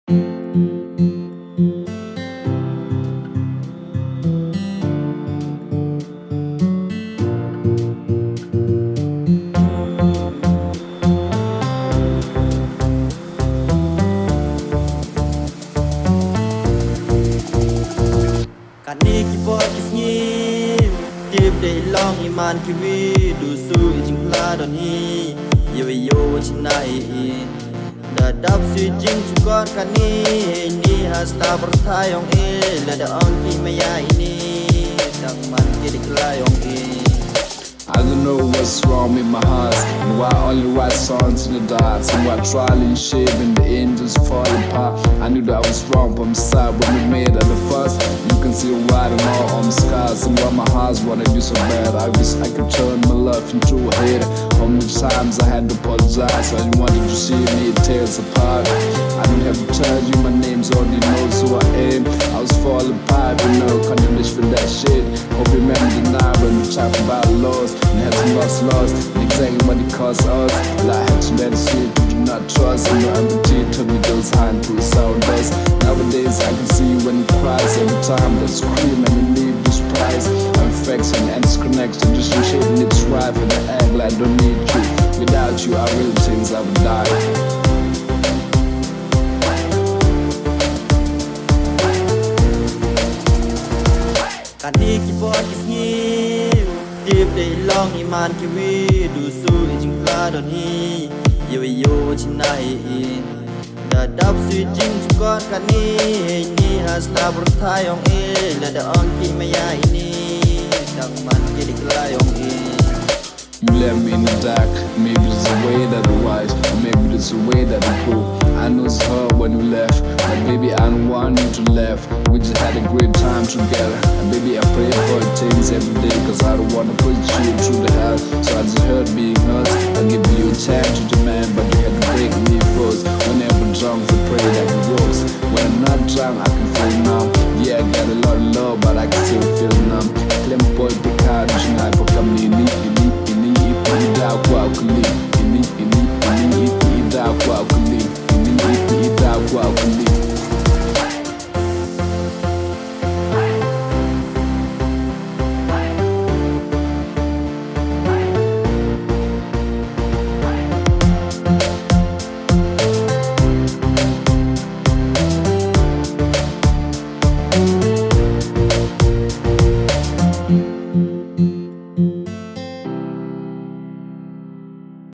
Kani kipot kisngi Deep day long iman kiwi Dusu ijing pladon hi Yo chinai Dadap si jing chukot kani Ni hasla bertayong Lada ongki maya ini Dang man kidik layong I don't know what's wrong with my heart, and why I only write songs in the dark, and why trial and shit and the end just fall apart. I knew that I was wrong, but I'm sad when we made at the first. You can see the writing all on the scars, and why my heart's wanna do so bad. I wish I could turn my love into a hate. How many times I had to apologize, I wanted to see me tear us apart. I don't have to tell you my name's already knows who I am. I was falling apart, you know, condemnation for that shit. Hope you remember the night when we talk about laws. And had some lost, and exactly what it cost us. Well, I had to let it slip, you do not trust. And no empathy took me those hand through sound dust. Nowadays I can see when it cries every time that scream and we leave this prize. Affection and disconnection, just shaping its right and I act like I don't need you. Without you, I really think I would die. Kani kipot kisngi Deep day long iman kiwi Dusu ijing pladon hi Yo chinai Dadap si jing chukot kani Ni hasla bertayong Lada ongki maya ini Dang man kidik layong You left me in the dark, maybe it's the way that I was, or maybe it's the way that I grew. I know it's hard when you left, but baby I don't want you to leave. We just had a great time together, and baby I pray for things every day, cause I don't wanna put you through the hell. So I just hurt being hurt, I give you a chance to demand, but you had to break me first. Whenever drunk, we pray that it works. When I'm not drunk, I can feel numb. Yeah, I got a lot of love, but I can still feel